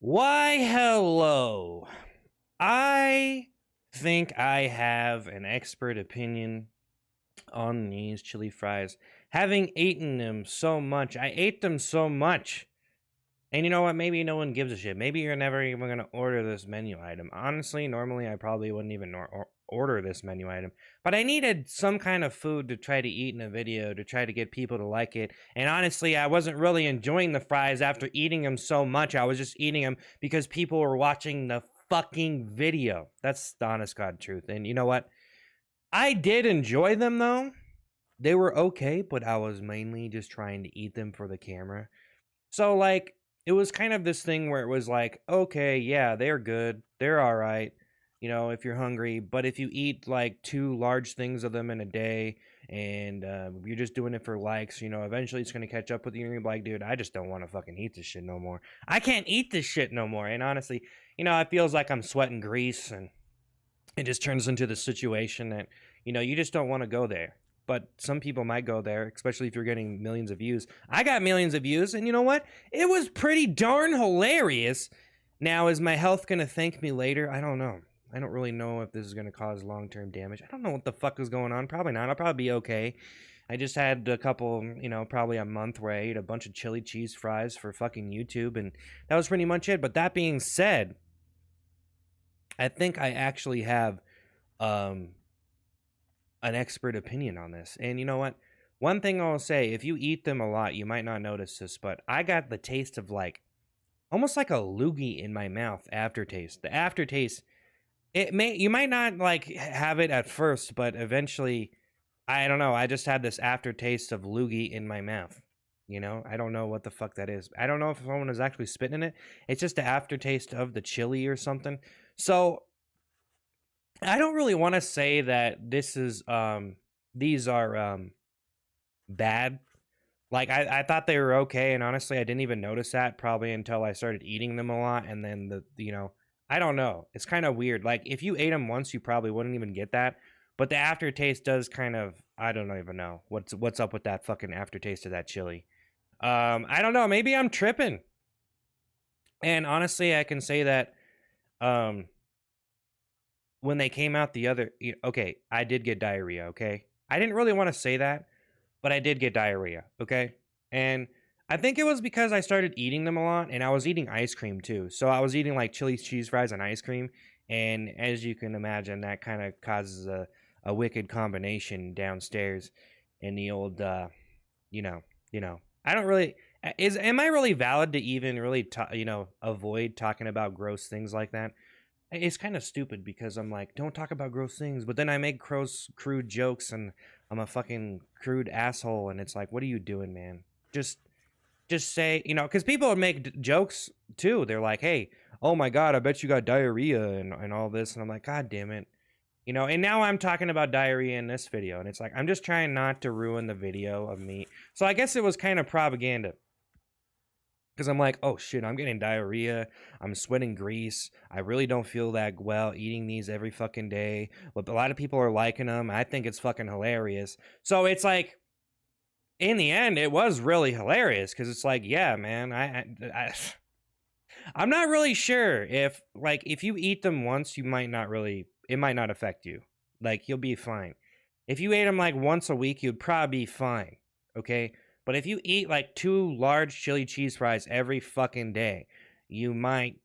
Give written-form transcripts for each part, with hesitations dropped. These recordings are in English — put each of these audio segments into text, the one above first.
Why, hello. I think I have an expert opinion on these chili fries. Having eaten them so much, I ate them so much. And you know what? Maybe no one gives a shit. Maybe you're never even going to order this menu item. Honestly, normally I probably wouldn't even order this menu item. But I needed some kind of food to try to eat in a video to try to get people to like it. And honestly, I wasn't really enjoying the fries after eating them so much. I was just eating them because people were watching the fucking video. That's the honest God truth. And you know what? I did enjoy them though. They were okay, but I was mainly just trying to eat them for the camera. So like it was kind of this thing where it was like, okay, yeah, they're good. They're all right. You know, if you're hungry, but if you eat like two large things of them in a day and you're just doing it for likes, you know, eventually it's going to catch up with you and you're like, dude, I just don't want to fucking eat this shit no more. I can't eat this shit no more. And honestly, you know, it feels like I'm sweating grease and it just turns into the situation that, you know, you just don't want to go there. But some people might go there, especially if you're getting millions of views. I got millions of views, and you know what? It was pretty darn hilarious. Now, is my health going to thank me later? I don't know. I don't really know if this is going to cause long-term damage. I don't know what the fuck is going on. Probably not. I'll probably be okay. I just had a couple, you know, probably a month where I ate a bunch of chili cheese fries for fucking YouTube, and that was pretty much it. But that being said, I think I actually have um, an expert opinion on this. And you know what? One thing I'll say, if you eat them a lot, you might not notice this, but I got the taste of like almost like a loogie in my mouth aftertaste. The aftertaste, you might not like have it at first, but eventually, I don't know, I just had this aftertaste of loogie in my mouth. You know, I don't know what the fuck that is. I don't know if someone is actually spitting in it. It's just the aftertaste of the chili or something. So I don't really want to say that these are bad. Like I thought they were okay, and honestly I didn't even notice that probably until I started eating them a lot, and then you know, I don't know. It's kind of weird. Like if you ate them once, you probably wouldn't even get that. But the aftertaste does kind of, I don't even know what's up with that fucking aftertaste of that chili. I don't know, maybe I'm tripping. And honestly, I can say that um when they came out the other, okay, I did get diarrhea, okay? I didn't really want to say that, but I did get diarrhea, okay? And I think it was because I started eating them a lot and I was eating ice cream too. So I was eating like chili cheese fries and ice cream. And as you can imagine, that kind of causes a wicked combination downstairs in the old, you know, I don't really, am I really valid to even really, avoid talking about gross things like that? It's kind of stupid because I'm like, don't talk about gross things, but then I make crude jokes and I'm a fucking crude asshole, and it's like, what are you doing, man? Just just say, you know, because people would make jokes too. They're like, hey, oh my god, I bet you got diarrhea and all this, and I'm like, god damn it, you know. And now I'm talking about diarrhea in this video, and it's like I'm just trying not to ruin the video of me. So I guess it was kind of propaganda. Because I'm like, oh shit, I'm getting diarrhea. I'm sweating grease. I really don't feel that well eating these every fucking day. But a lot of people are liking them. I think it's fucking hilarious. So it's like, in the end, it was really hilarious because it's like, yeah, man, I'm not really sure if, like, if you eat them once, you might not really, it might not affect you. Like, you'll be fine. If you ate them like once a week, you'd probably be fine. Okay. But if you eat like two large chili cheese fries every fucking day, you might,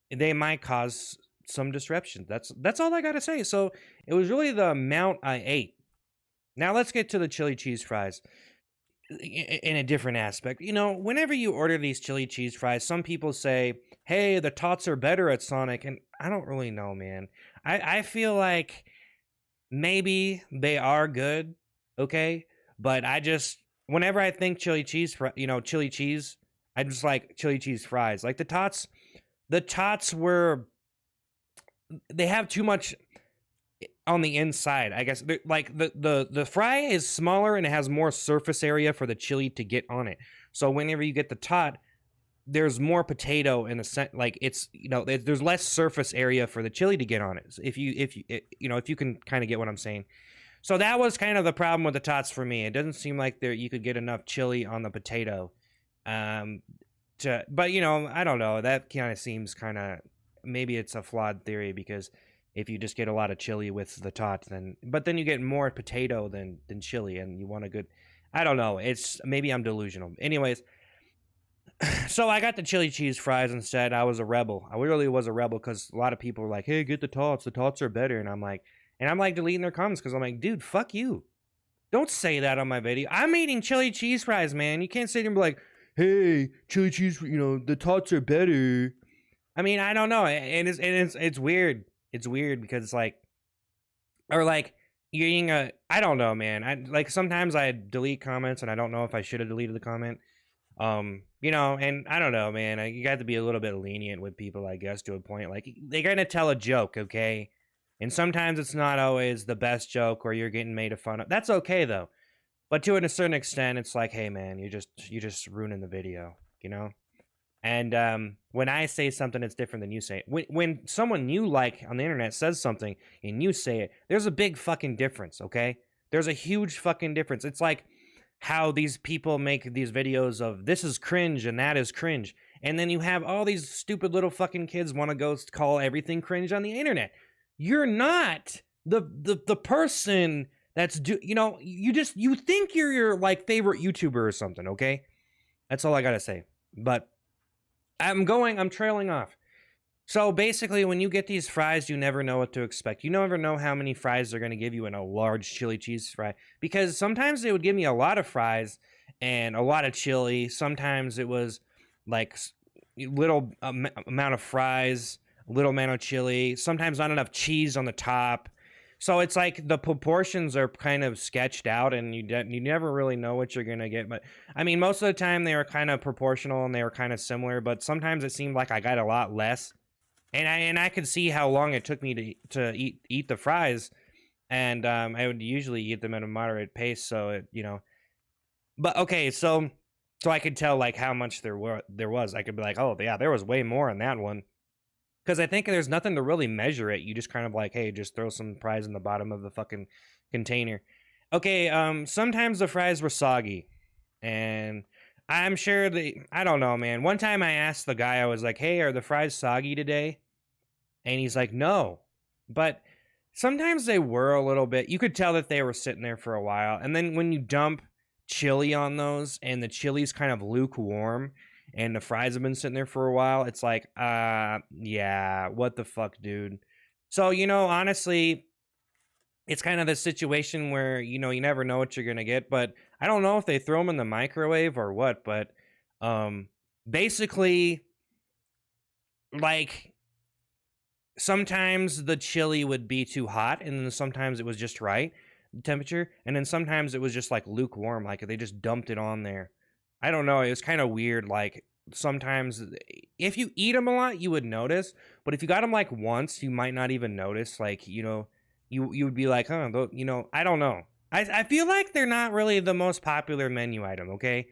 they might cause some disruption. That's all I gotta say. So it was really the amount I ate. Now let's get to the chili cheese fries in a different aspect. You know, whenever you order these chili cheese fries, some people say, hey, the tots are better at Sonic. And I don't really know, man. I feel like maybe they are good, okay? But I just, whenever I think chili cheese, chili cheese, I just like chili cheese fries. Like the tots were, they have too much on the inside, I guess. Like the fry is smaller and it has more surface area for the chili to get on it. So whenever you get the tot, there's more potato in the scent. Like it's, you know, there's less surface area for the chili to get on it. If you can kind of get what I'm saying. So that was kind of the problem with the tots for me. It doesn't seem like you could get enough chili on the potato. Um, but I don't know. That kind of seems kind of, maybe it's a flawed theory, because if you just get a lot of chili with the tots, then you get more potato than chili, and you want a good, I don't know. It's, maybe I'm delusional. Anyways, so I got the chili cheese fries instead. I was a rebel. I really was a rebel, because a lot of people were like, "Hey, get the tots. The tots are better." And I'm like deleting their comments, because I'm like, dude, fuck you. Don't say that on my video. I'm eating chili cheese fries, man. You can't sit here and be like, "Hey, chili cheese, the tots are better." I mean, I don't know. And it's weird. It's weird, because it's like, or like, you're eating I don't know, man. I like, sometimes I delete comments, and I don't know if I should have deleted the comment. And I don't know, man. You got to be a little bit lenient with people, I guess, to a point. Like, they're gonna tell a joke, okay? And sometimes it's not always the best joke, or you're getting made fun of. That's okay though. But to a certain extent, it's like, hey, man, you're just ruining the video, you know. And when I say something that's different than you say it, when someone you like on the internet says something and you say it, there's a big fucking difference, okay? There's a huge fucking difference. It's like how these people make these videos of this is cringe and that is cringe. And then you have all these stupid little fucking kids want to go call everything cringe on the internet. You're not the person that's you think you're your like favorite YouTuber or something, okay? That's all I gotta say. But I'm trailing off. So basically, when you get these fries, you never know what to expect. You never know how many fries they're going to give you in a large chili cheese fry. Because sometimes they would give me a lot of fries and a lot of chili. Sometimes it was like little amount of fries, little amount of chili. Sometimes not enough cheese on the top. So it's like the proportions are kind of sketched out, and you never really know what you're going to get. But I mean, most of the time they were kind of proportional and they were kind of similar, but sometimes it seemed like I got a lot less. And I could see how long it took me to eat the fries, and I would usually eat them at a moderate pace. So but okay, so I could tell like how much there was. I could be like, oh yeah, there was way more in that one, because I think there's nothing to really measure it. You just kind of like, hey, just throw some fries in the bottom of the fucking container. Okay, sometimes the fries were soggy, and I'm sure I don't know, man. One time I asked the guy, I was like, hey, are the fries soggy today? And he's like, no. But sometimes they were a little bit. You could tell that they were sitting there for a while. And then when you dump chili on those and the chili's kind of lukewarm and the fries have been sitting there for a while, it's like, yeah, what the fuck, dude? So, honestly, it's kind of the situation where, you never know what you're going to get. But I don't know if they throw them in the microwave or what. But basically, like, sometimes the chili would be too hot, and then sometimes it was just right temperature, and then sometimes it was just like lukewarm, like they just dumped it on there. I don't know, it was kind of weird. Like, sometimes if you eat them a lot you would notice, but if you got them like once you might not even notice. Like, you would be like, huh, I don't know. I feel like they're not really the most popular menu item, okay?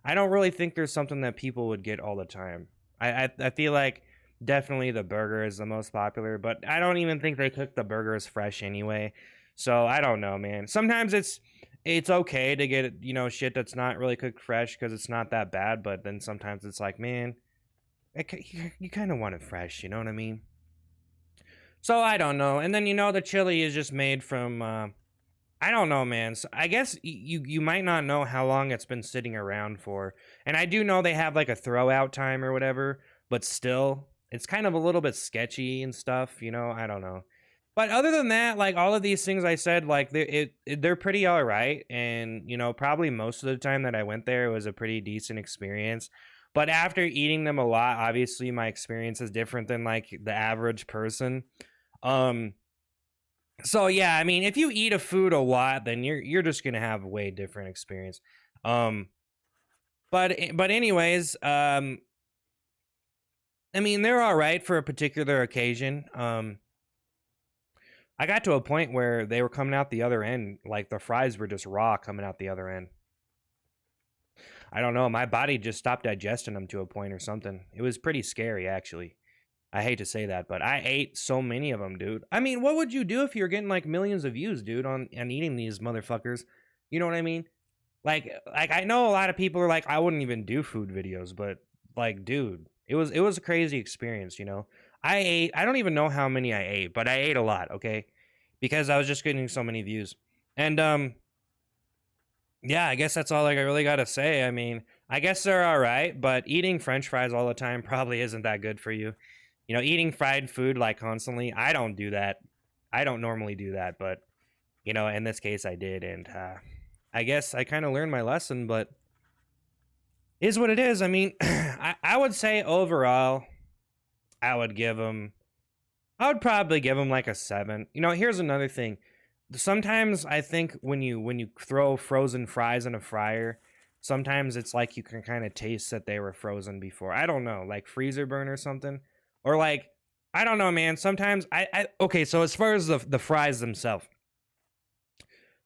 I don't really think there's something that people would get all the time. I feel like definitely the burger is the most popular, but I don't even think they cook the burgers fresh anyway. So I don't know, man. Sometimes it's okay to get, shit that's not really cooked fresh because it's not that bad, but then sometimes it's like, man, you kind of want it fresh, you know what I mean? So I don't know. And then the chili is just made from I don't know, man. So I guess you might not know how long it's been sitting around for. And I do know they have like a throw out time or whatever, but still, it's kind of a little bit sketchy and stuff, I don't know. But other than that, like all of these things I said, like they're pretty all right. And, probably most of the time that I went there, it was a pretty decent experience. But after eating them a lot, obviously my experience is different than like the average person. So yeah, I mean, if you eat a food a lot, then you're just gonna have a way different experience. Um, but anyways, I mean, they're all right for a particular occasion. I got to a point where they were coming out the other end, like the fries were just raw coming out the other end. I don't know, my body just stopped digesting them to a point or something. It was pretty scary, actually. I hate to say that, but I ate so many of them, dude. I mean, what would you do if you're getting like millions of views, dude, on eating these motherfuckers? You know what I mean? Like I know a lot of people are like, I wouldn't even do food videos, but like, dude, it was a crazy experience, you know. I don't even know how many I ate, but I ate a lot, okay? Because I was just getting so many views. And yeah, I guess that's all like I really got to say. I mean, I guess they're all right, but eating french fries all the time probably isn't that good for you. You know, eating fried food like constantly, I don't do that. I don't normally do that, but you know, in this case I did, and I guess I kind of learned my lesson, but is what it is. I mean, I would say overall I would give them I would probably give them like a 7. You know, here's another thing. Sometimes I think when you throw frozen fries in a fryer, sometimes it's like you can kind of taste that they were frozen before. I don't know, like freezer burn or something. Or like I don't know, man. Sometimes I okay, so as far as the fries themselves,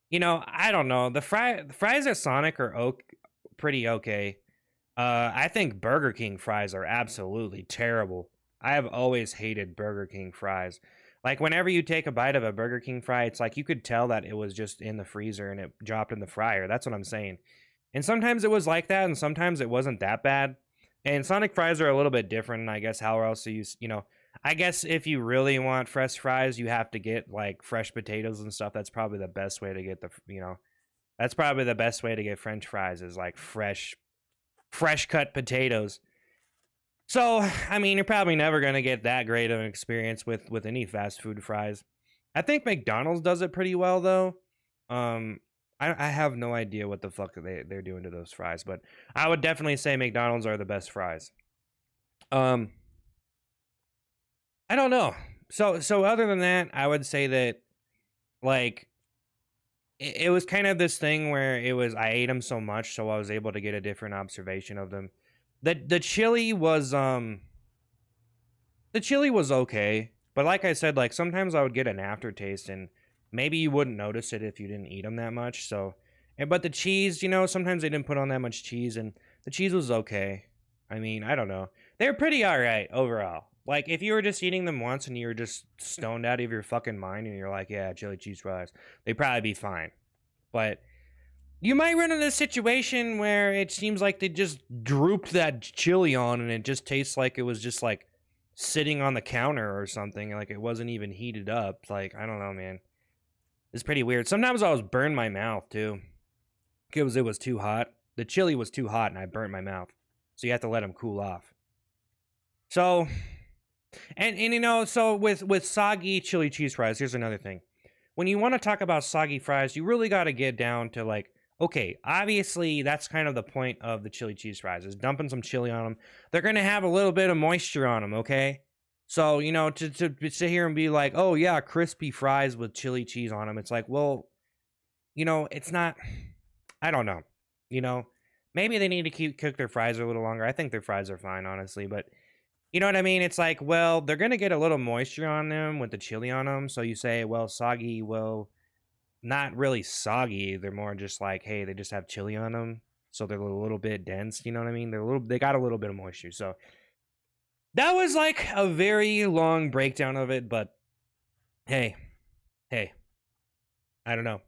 you know, I don't know. The fries at Sonic are pretty okay. I think Burger King fries are absolutely terrible. I have always hated Burger King fries. Like whenever you take a bite of a Burger King fry, it's like you could tell that it was just in the freezer and it dropped in the fryer. That's what I'm saying. And sometimes it was like that, and sometimes it wasn't that bad. And Sonic fries are a little bit different. I guess how else do you know? I guess if you really want fresh fries, you have to get like fresh potatoes and stuff. That's probably the best way to get that's probably the best way to get French fries is like fresh cut potatoes. So, I mean, you're probably never going to get that great of an experience with any fast food fries. I think McDonald's does it pretty well though. I have no idea what the fuck they're doing to those fries, but I would definitely say McDonald's are the best fries. Um, I don't know. So other than that, I would say that like it was kind of this thing where it was I ate them so much, so I was able to get a different observation of them. The chili was okay, but like I said, like sometimes I would get an aftertaste, and maybe you wouldn't notice it if you didn't eat them that much. So, but the cheese, you know, sometimes they didn't put on that much cheese, and the cheese was okay. I mean, I don't know. They're pretty all right overall. Like if you were just eating them once and you were just stoned out of your fucking mind, and you're like, yeah, chili cheese fries, they'd probably be fine. But you might run into a situation where it seems like they just drooped that chili on and it just tastes like it was just like sitting on the counter or something. Like it wasn't even heated up. Like, I don't know, man. It's pretty weird. Sometimes I was burn my mouth too. Because it was too hot. The chili was too hot and I burnt my mouth. So you have to let them cool off. So, and you know, so with soggy chili cheese fries, here's another thing. When you want to talk about soggy fries, you really got to get down to like, okay, obviously that's kind of the point of the chili cheese fries is dumping some chili on them. They're going to have a little bit of moisture on them, okay? So, you know, to sit here and be like, oh yeah, crispy fries with chili cheese on them. It's like, well, you know, it's not, I don't know. You know, maybe they need to cook their fries a little longer. I think their fries are fine, honestly, but you know what I mean? It's like, well, they're going to get a little moisture on them with the chili on them. So you say, well, soggy, well, not really soggy. They're more just like, hey, they just have chili on them. So they're a little bit dense. You know what I mean? They got a little bit of moisture. So that was like a very long breakdown of it. But hey, I don't know.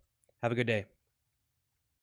Have a good day.